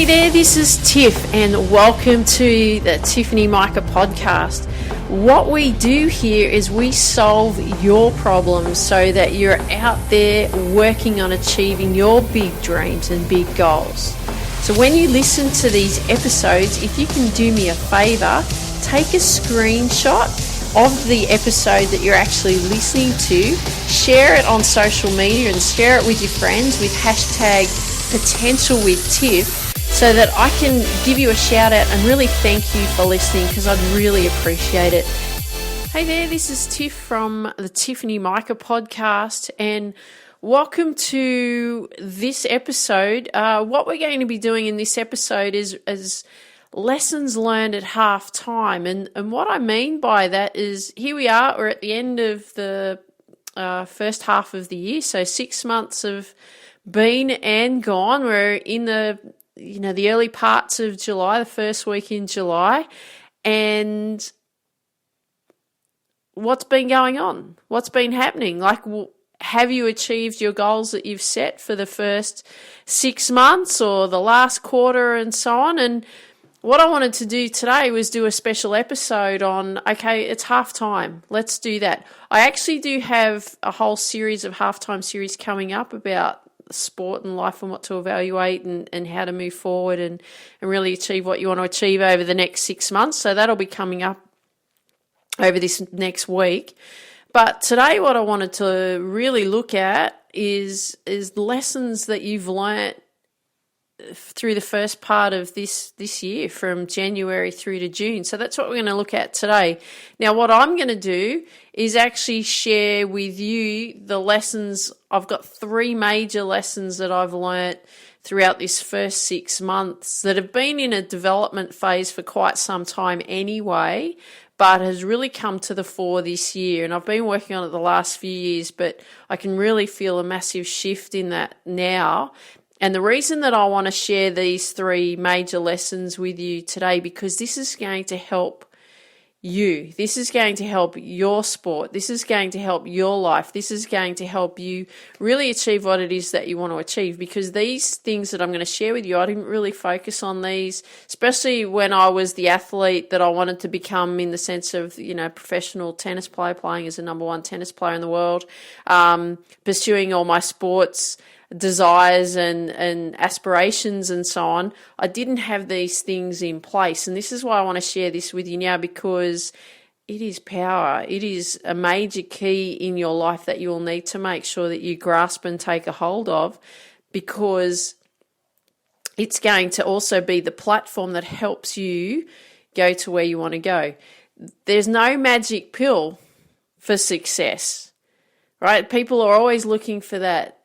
there, this is Tiff and welcome to the Tiffany Micah podcast. What we do here is we solve your problems so that you're out there working on achieving your big dreams and big goals. So when you listen to these episodes, if you can do me a favor, take a screenshot of the episode that you're actually listening to, share it on social media and share it with your friends with hashtag potential with Tiff, so that I can give you a shout out and really thank you for listening, because I'd really appreciate it. Hey there, this is Tiff from the Tiffany Micah podcast, and welcome to this episode. What we're going to be doing in this episode is lessons learned at half time. And what I mean by that is, here we are, we're at the end of the first half of the year, so 6 months have been and gone. We're in the early parts of July, the first week in July, and what's been going on? What's been happening? Have you achieved your goals that you've set for the first 6 months or the last quarter and so on? And what I wanted to do today was do a special episode on, okay, it's halftime. Let's do that. I actually do have a whole series of halftime series coming up about sport and life and what to evaluate and how to move forward and really achieve what you want to achieve over the next 6 months. So that'll be coming up over this next week. But today what I wanted to really look at is lessons that you've learnt through the first part of this year, from January through to June. So that's what we're going to look at today. Now, what I'm going to do is actually share with you the lessons. I've got 3 major lessons that I've learnt throughout this first 6 months that have been in a development phase for quite some time anyway, but has really come to the fore this year. And I've been working on it the last few years, but I can really feel a massive shift in that now. And the reason that I want to share these 3 major lessons with you today, because this is going to help you. This is going to help your sport. This is going to help your life. This is going to help you really achieve what it is that you want to achieve. Because these things that I'm going to share with you, I didn't really focus on these, especially when I was the athlete that I wanted to become, in the sense of, professional tennis player, playing as the number 1 tennis player in the world, pursuing all my sports desires and aspirations and so on. I didn't have these things in place, and this is why I want to share this with you now, because it is power. It is a major key in your life that you will need to make sure that you grasp and take a hold of, because it's going to also be the platform that helps you go to where you want to go. There's no magic pill for success, right? People are always looking for that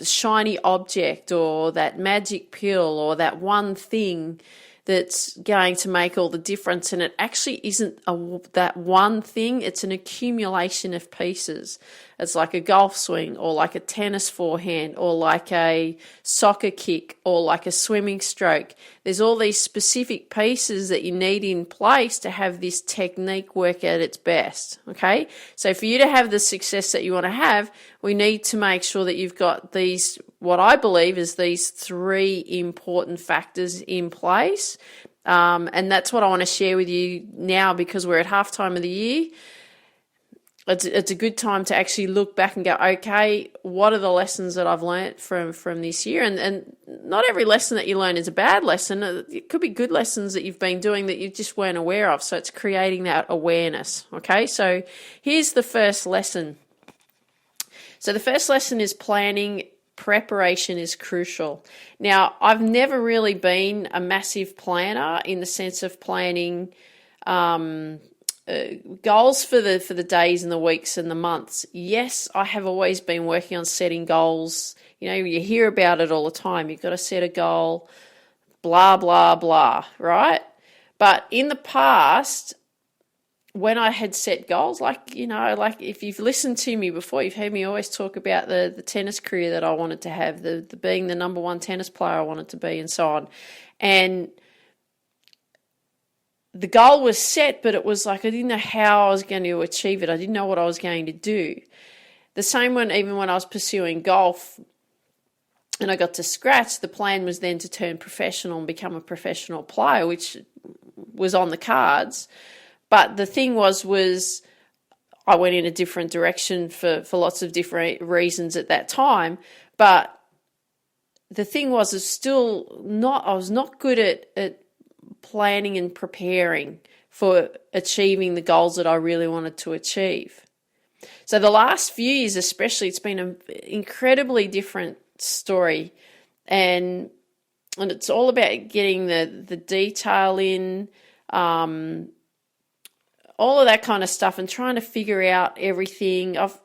shiny object or that magic pill or that one thing that's going to make all the difference, and it actually isn't that one thing. It's an accumulation of pieces. It's like a golf swing, or like a tennis forehand, or like a soccer kick, or like a swimming stroke. There's all these specific pieces that you need in place to have this technique work at its best, okay? So for you to have the success that you want to have, we need to make sure that you've got these, what I believe is these 3 important factors in place. And that's what I want to share with you now, because we're at halftime of the year. It's a good time to actually look back and go, okay, what are the lessons that I've learnt from this year? And not every lesson that you learn is a bad lesson. It could be good lessons that you've been doing that you just weren't aware of. So it's creating that awareness, okay? So here's the first lesson. So the first lesson is planning. Preparation is crucial. Now, I've never really been a massive planner, in the sense of planning goals for the days and the weeks and the months. Yes, I have always been working on setting goals. You hear about it all the time. You've got to set a goal, blah, blah, blah, right? But in the past, when I had set goals, like if you've listened to me before, you've heard me always talk about the tennis career that I wanted to have, the being the number 1 tennis player I wanted to be, and so on. And the goal was set, but it was like I didn't know how I was going to achieve it. I didn't know what I was going to do. The same even when I was pursuing golf, and I got to scratch, the plan was then to turn professional and become a professional player, which was on the cards. But the thing was I went in a different direction for lots of different reasons at that time. But the thing was I was not good at planning and preparing for achieving the goals that I really wanted to achieve. So the last few years especially, it's been an incredibly different story. And it's all about getting the detail in, all of that kind of stuff, and trying to figure out everything. I've,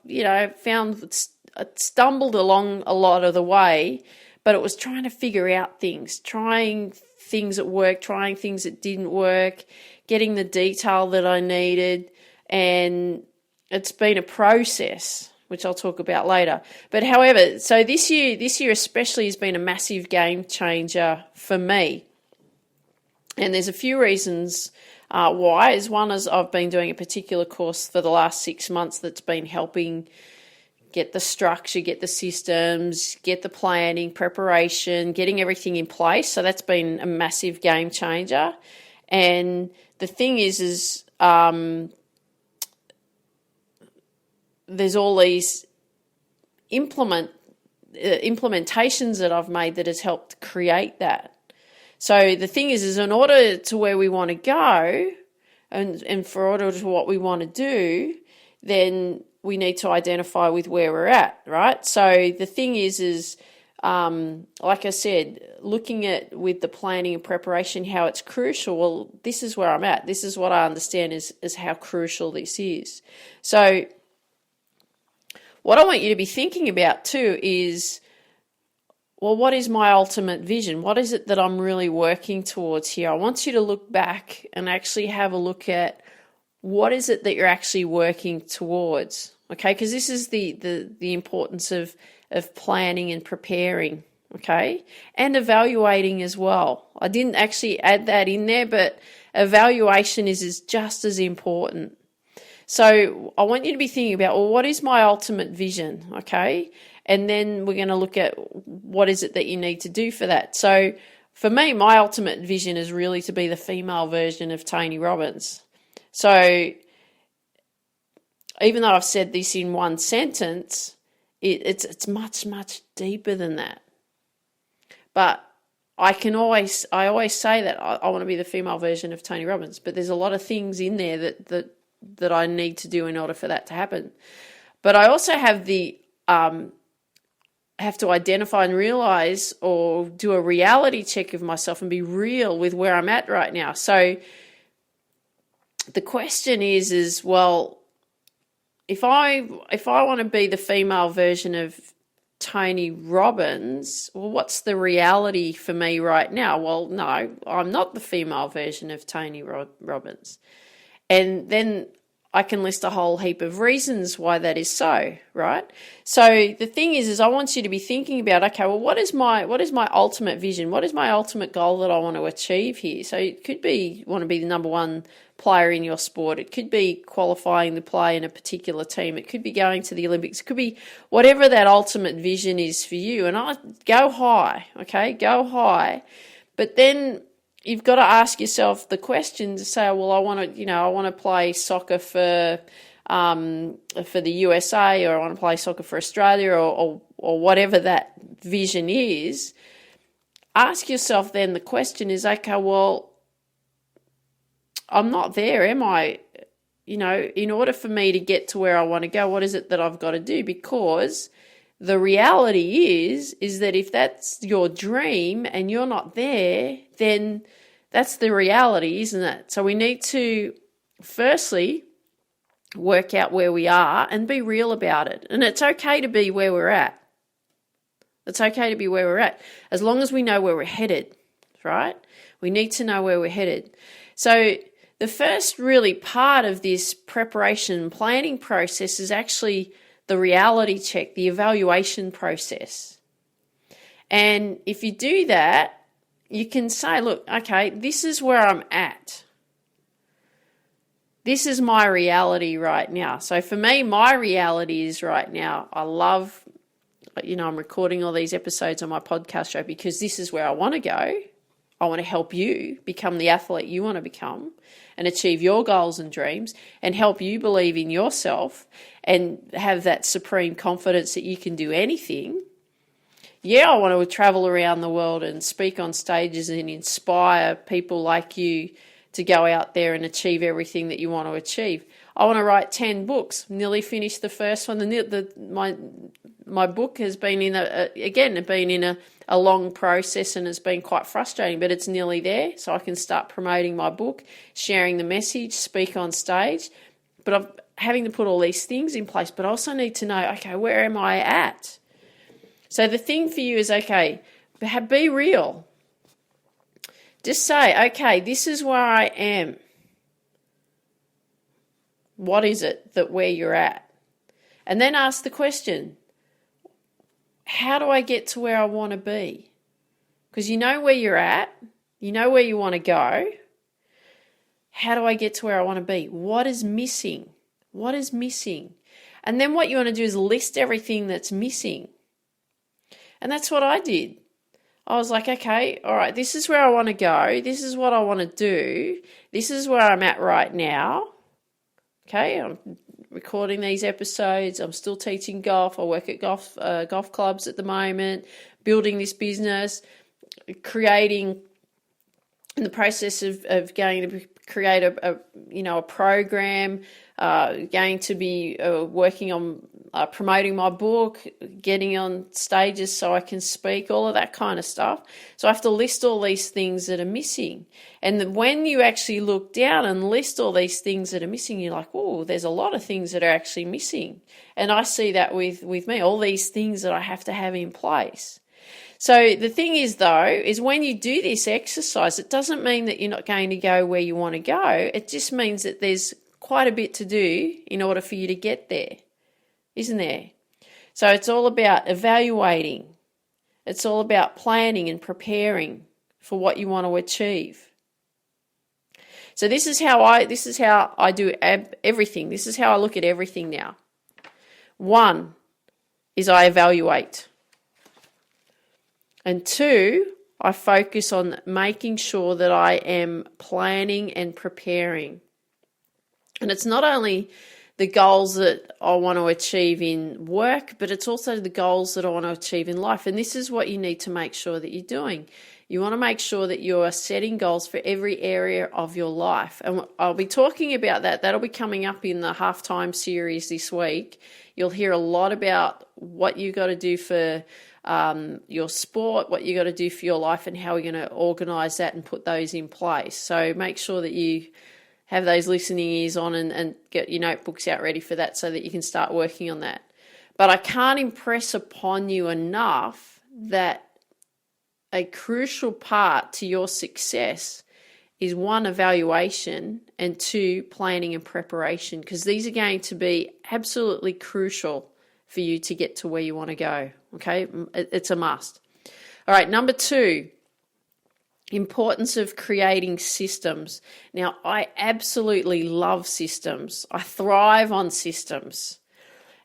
stumbled along a lot of the way, but it was trying to figure out things, trying things that worked, trying things that didn't work, getting the detail that I needed. And it's been a process, which I'll talk about later. But however, so this year especially has been a massive game changer for me. And there's a few reasons why. One is I've been doing a particular course for the last 6 months that's been helping get the structure, get the systems, get the planning, preparation, getting everything in place. So that's been a massive game changer. And the thing is there's all these implementations that I've made that has helped create that. So the thing is in order to where we want to go and for order to what we want to do, then we need to identify with where we're at, right? So the thing is like I said, looking at with the planning and preparation, how it's crucial. Well, this is where I'm at. This is what I understand is how crucial this is. So what I want you to be thinking about too is, well, what is my ultimate vision? What is it that I'm really working towards here? I want you to look back and actually have a look at what is it that you're actually working towards, okay? Because this is the importance of planning and preparing, okay? And evaluating as well. I didn't actually add that in there, but evaluation is just as important. So I want you to be thinking about, well, what is my ultimate vision, okay? And then we're going to look at what is it that you need to do for that. So for me, my ultimate vision is really to be the female version of Tony Robbins. So even though I've said this in one sentence, it's much, much deeper than that. But I always say that I want to be the female version of Tony Robbins, but there's a lot of things in there that I need to do in order for that to happen. But I also have have to identify and realize or do a reality check of myself and be real with where I'm at right now. So the question is well, if I want to be the female version of Tony Robbins, well, what's the reality for me right now? Well, no, I'm not the female version of Tony Robbins. And then I can list a whole heap of reasons why that is so, right? So the thing is I want you to be thinking about, okay, well, what is my ultimate vision? What is my ultimate goal that I want to achieve here? So it could be you want to be the number one player in your sport. It could be qualifying to play in a particular team. It could be going to the Olympics. It could be whatever that ultimate vision is for you. And I go high, okay? Go high. But then you've got to ask yourself the question to say, well, I want to play soccer for the USA, or I want to play soccer for Australia, or whatever that vision is. Ask yourself then the question is, okay, well, I'm not there, am I? In order for me to get to where I want to go, what is it that I've got to do? Because the reality is that if that's your dream and you're not there, then that's the reality, isn't it? So we need to firstly work out where we are and be real about it. And it's okay to be where we're at. It's okay to be where we're at, as long as we know where we're headed, right? We need to know where we're headed. So the first really part of this preparation and planning process is actually the reality check, the evaluation process. And if you do that, you can say, look, okay, this is where I'm at. This is my reality right now. So for me, my reality is right now, I love I'm recording all these episodes on my podcast show because this is where I want to go. I want to help you become the athlete you want to become and achieve your goals and dreams and help you believe in yourself and have that supreme confidence that you can do anything. Yeah, I want to travel around the world and speak on stages and inspire people like you to go out there and achieve everything that you want to achieve. I want to write 10 books. Nearly finished the first one. My book has been in a long process and has been quite frustrating, but it's nearly there. So I can start promoting my book, sharing the message, speak on stage. But I'm having to put all these things in place. But I also need to know, okay, where am I at? So the thing for you is, okay, be real. Just say, okay, this is where I am. What is it that where you're at? And then ask the question, how do I get to where I want to be? Because you know where you're at, you know where you want to go. How do I get to where I want to be? What is missing? What is missing? And then what you want to do is list everything that's missing. And that's what I did. I was like, okay, all right, this is where I want to go. This is what I want to do. This is where I'm at right now. Okay, I'm recording these episodes. I'm still teaching golf. I work at golf clubs at the moment, building this business, creating, in the process of going to create a program, going to be working on promoting my book, getting on stages so I can speak, all of that kind of stuff. So I have to list all these things that are missing. And when you actually look down and list all these things that are missing, you're like, oh, there's a lot of things that are actually missing. And I see that with me, all these things that I have to have in place. So the thing is, though, is when you do this exercise, it doesn't mean that you're not going to go where you want to go. It just means that there's quite a bit to do in order for you to get there, isn't there? So it's all about evaluating. It's all about planning and preparing for what you want to achieve. So this is how I do everything. This is how I look at everything now. One is I evaluate. And two, I focus on making sure that I am planning and preparing. And it's not only the goals that I want to achieve in work, but it's also the goals that I want to achieve in life. And this is what you need to make sure that you're doing. You want to make sure that you are setting goals for every area of your life. And I'll be talking about that. That'll be coming up in the halftime series this week. You'll hear a lot about what you got to do for your sport, what you got to do for your life, and how we're going to organise that and put those in place. So make sure that you have those listening ears on and get your notebooks out ready for that so that you can start working on that. But I can't impress upon you enough that a crucial part to your success is one, evaluation, and two, planning and preparation, because these are going to be absolutely crucial for you to get to where you want to go. Okay, it's a must. All right, number two, importance of creating systems. Now, I absolutely love systems. I thrive on systems.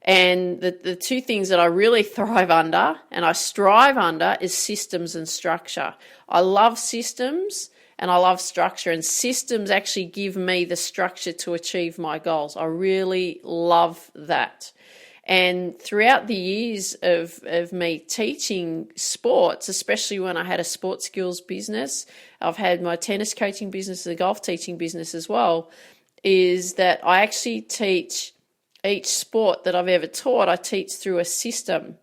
And the two things that I really thrive under and I strive under is systems and structure. I love systems and I love structure, and systems actually give me the structure to achieve my goals. I really love that. And throughout the years of me teaching sports, especially when I had a sports skills business, I've had my tennis coaching business, the golf teaching business as well, is that I actually teach each sport that I've ever taught, I teach through a system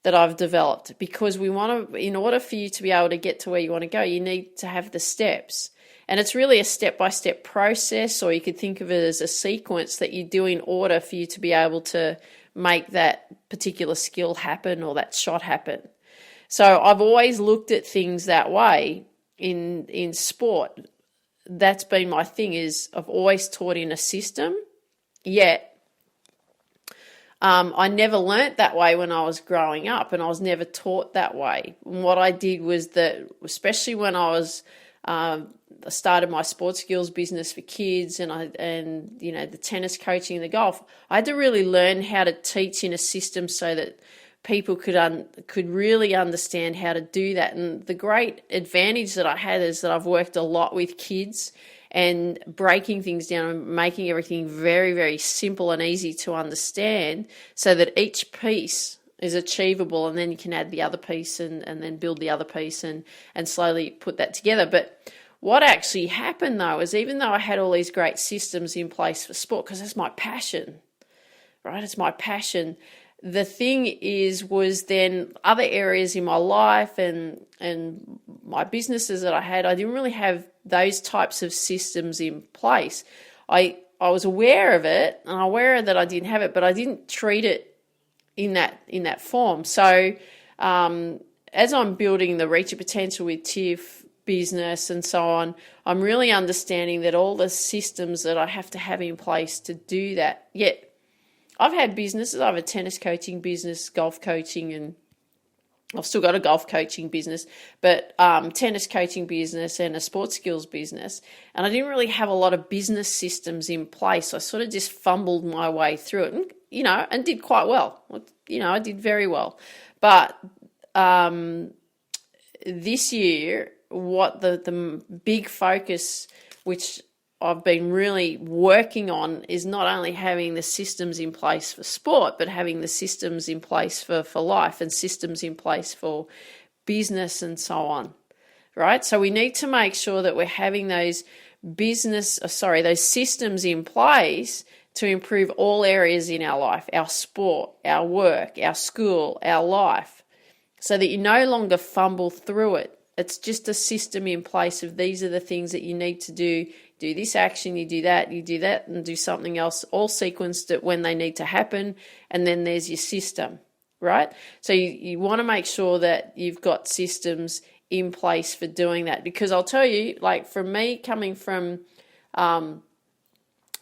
that I've developed, because we want to, in order for you to be able to get to where you want to go, you need to have the steps. And it's really a step-by-step process, or you could think of it as a sequence that you do in order for you to be able to make that particular skill happen or that shot happen. So I've always looked at things that way in sport. That's been my thing, is I've always taught in a system, yet I never learnt that way when I was growing up, and I was never taught that way. And what I did was that, especially when I started my sports skills business for kids and the tennis coaching and the golf, I had to really learn how to teach in a system so that people could really understand how to do that. And the great advantage that I had is that I've worked a lot with kids and breaking things down and making everything very, very simple and easy to understand so that each piece is achievable, and then you can add the other piece and then build the other piece and slowly put that together. But what actually happened though is, even though I had all these great systems in place for sport, because that's my passion, right? It's my passion. The thing was then other areas in my life and my businesses that I had, I didn't really have those types of systems in place. I was aware of it and aware that I didn't have it, but I didn't treat it in that form. So as I'm building the Reach Your Potential with Tiff business and so on, I'm really understanding that all the systems that I have to have in place to do that. Yet I've had businesses. I have a tennis coaching business, golf coaching, and I've still got a golf coaching business, but tennis coaching business and a sports skills business. And I didn't really have a lot of business systems in place. I sort of just fumbled my way through it and did quite well. I did very well. But this year, what the big focus, which I've been really working on, is not only having the systems in place for sport, but having the systems in place for life and systems in place for business and so on, right? So we need to make sure that we're having those systems in place to improve all areas in our life, our sport, our work, our school, our life, so that you no longer fumble through it. It's just a system in place of these are the things that you need to do. Do this action, you do that, and do something else, all sequenced at when they need to happen, and then there's your system, right? So you want to make sure that you've got systems in place for doing that, because I'll tell you, like for me, coming from,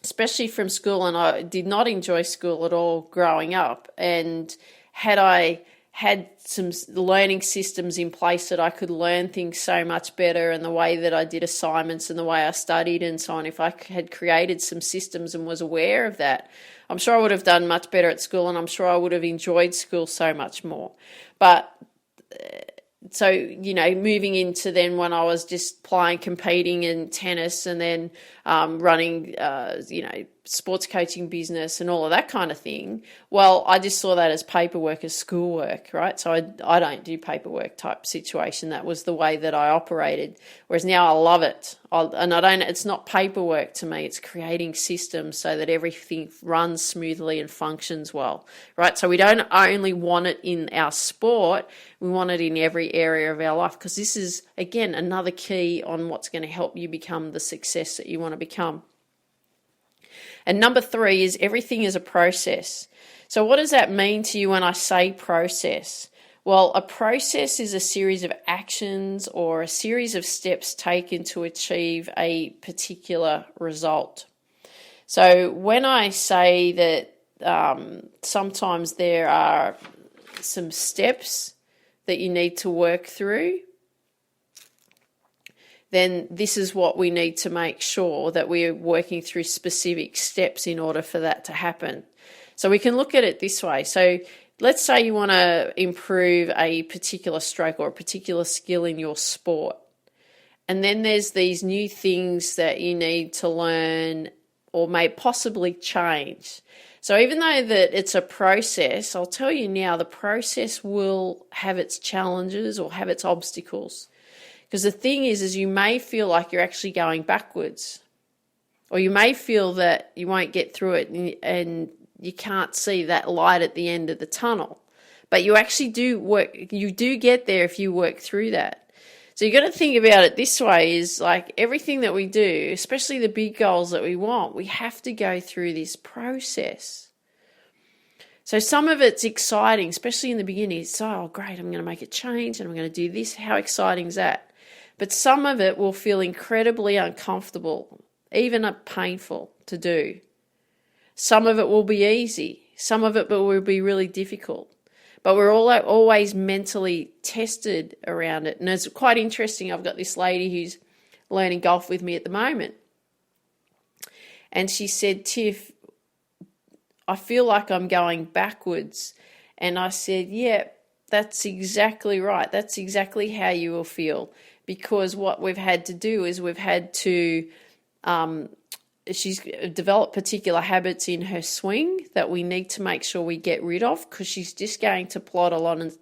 especially from school, and I did not enjoy school at all growing up, and had I had some learning systems in place that I could learn things so much better, and the way that I did assignments and the way I studied and so on, if I had created some systems and was aware of that, I'm sure I would have done much better at school, and I'm sure I would have enjoyed school so much more. But so, moving into then when I was just competing in tennis, and then running, sports coaching business and all of that kind of thing, well, I just saw that as paperwork, as schoolwork, right? So I don't do paperwork type situation. That was the way that I operated. Whereas now I love it. It's not paperwork to me. It's creating systems so that everything runs smoothly and functions well, right? So we don't only want it in our sport, we want it in every area of our life, because this is, again, another key on what's going to help you become the success that you want to become. And number 3 is everything is a process. So what does that mean to you when I say process? Well, a process is a series of actions or a series of steps taken to achieve a particular result. So when I say that sometimes there are some steps that you need to work through, then this is what we need to make sure that we're working through specific steps in order for that to happen. So we can look at it this way. So let's say you want to improve a particular stroke or a particular skill in your sport. And then there's these new things that you need to learn or may possibly change. So even though that it's a process, I'll tell you now, the process will have its challenges or have its obstacles. Because the thing is you may feel like you're actually going backwards, or you may feel that you won't get through it and you can't see that light at the end of the tunnel. But you actually you do get there if you work through that. So you've got to think about it this way, is like everything that we do, especially the big goals that we want, we have to go through this process. So some of it's exciting, especially in the beginning. It's, oh, great, I'm going to make a change and I'm going to do this. How exciting is that? But some of it will feel incredibly uncomfortable, even painful to do. Some of it will be easy. Some of it will be really difficult. But we're always mentally tested around it. And it's quite interesting. I've got this lady who's learning golf with me at the moment. And she said, Tiff, I feel like I'm going backwards. And I said, yeah, that's exactly right. That's exactly how you will feel. Because what we've had to do is we've had to, she's developed particular habits in her swing that we need to make sure we get rid of, because she's just going to plod along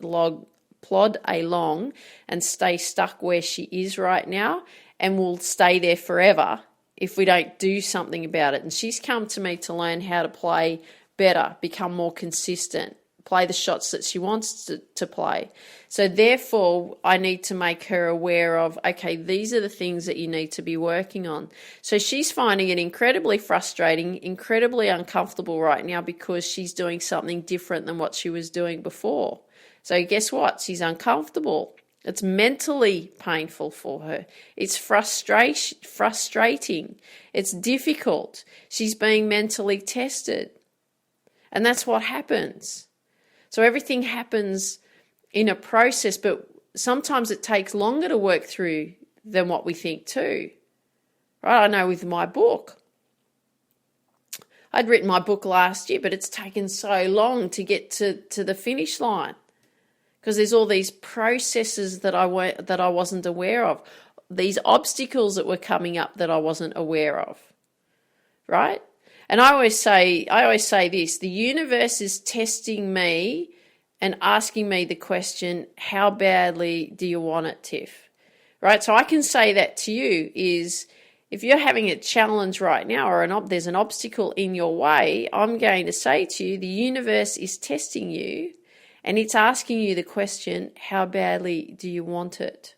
and stay stuck where she is right now, and will stay there forever if we don't do something about it. And she's come to me to learn how to play better, become more consistent, play the shots that she wants to play. So therefore, I need to make her aware of, okay, these are the things that you need to be working on. So she's finding it incredibly frustrating, incredibly uncomfortable right now, because she's doing something different than what she was doing before. So guess what? She's uncomfortable. It's mentally painful for her. It's frustrating. It's difficult. She's being mentally tested. And that's what happens. So everything happens in a process, but sometimes it takes longer to work through than what we think too. Right? I know with my book, I'd written my book last year, but it's taken so long to get to the finish line, because there's all these processes that I wasn't aware of, these obstacles that were coming up that I wasn't aware of, right? And I always say this: the universe is testing me and asking me the question, how badly do you want it, Tiff? Right? So I can say that to you is, if you're having a challenge right now, or there's an obstacle in your way, I'm going to say to you, the universe is testing you, and it's asking you the question, how badly do you want it?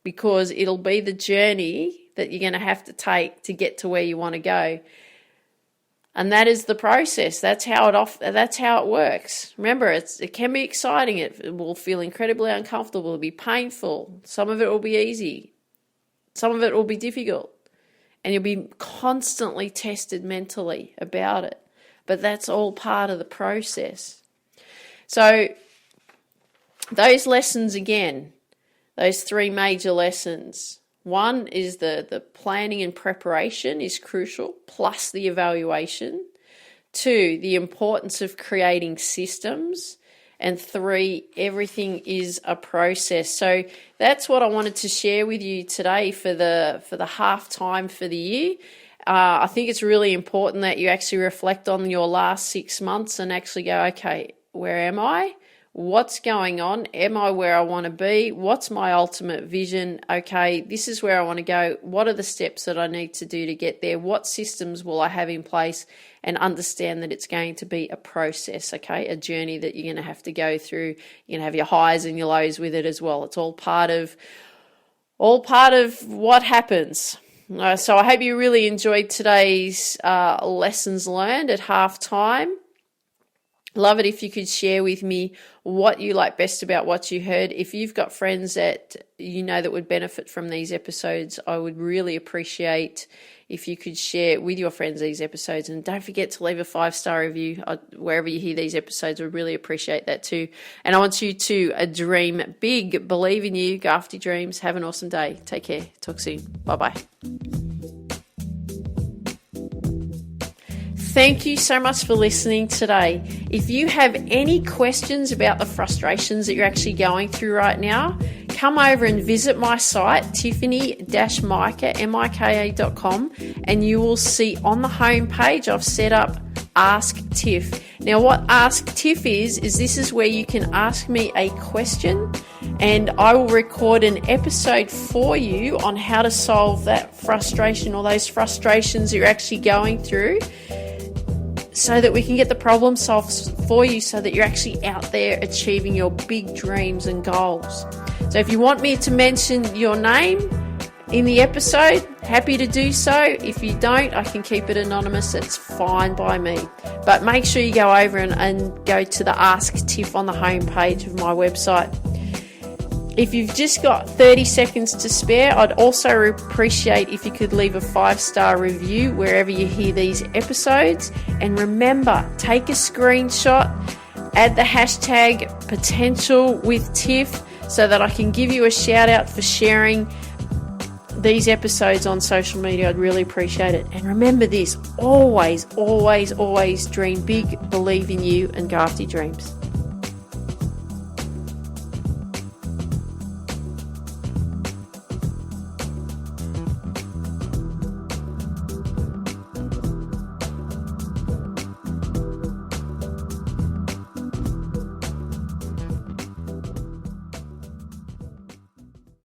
Because it'll be the journey that you're going to have to take to get to where you want to go. And that is the process. That's how it works. Remember, it can be exciting. It will feel incredibly uncomfortable. It'll be painful. Some of it will be easy. Some of it will be difficult. And you'll be constantly tested mentally about it. But that's all part of the process. So those lessons again, those 3 major lessons. One is the planning and preparation is crucial, plus the evaluation. 2, the importance of creating systems. And 3, everything is a process. So that's what I wanted to share with you today for the half time for the year. I think it's really important that you actually reflect on your last 6 months and actually go, okay, where am I? What's going on? Am I where I want to be? What's my ultimate vision? Okay, this is where I want to go. What are the steps that I need to do to get there? What systems will I have in place? And understand that it's going to be a process, okay? A journey that you're going to have to go through. You're going to have your highs and your lows with it as well. It's all part of what happens. So I hope you really enjoyed today's lessons learned at half time. Love it if you could share with me what you like best about what you heard. If you've got friends that you know that would benefit from these episodes, I would really appreciate if you could share with your friends these episodes. And don't forget to leave a 5-star review wherever you hear these episodes. I would really appreciate that too. And I want you to dream big, believe in you, go after your dreams. Have an awesome day. Take care. Talk soon. Bye-bye. Thank you so much for listening today. If you have any questions about the frustrations that you're actually going through right now, come over and visit my site, tiffany-mika.com, and you will see on the home page I've set up Ask Tiff. Now what Ask Tiff is this is where you can ask me a question, and I will record an episode for you on how to solve that frustration or those frustrations you're actually going through, so that we can get the problem solved for you, so that you're actually out there achieving your big dreams and goals. So if you want me to mention your name in the episode, happy to do so. If you don't, I can keep it anonymous. It's fine by me. But make sure you go over and go to the Ask Tiff on the homepage of my website. If you've just got 30 seconds to spare, I'd also appreciate if you could leave a 5-star review wherever you hear these episodes. And remember, take a screenshot, add the hashtag potential with Tiff, so that I can give you a shout out for sharing these episodes on social media, I'd really appreciate it. And remember this, always, always, always dream big, believe in you, and go after your dreams.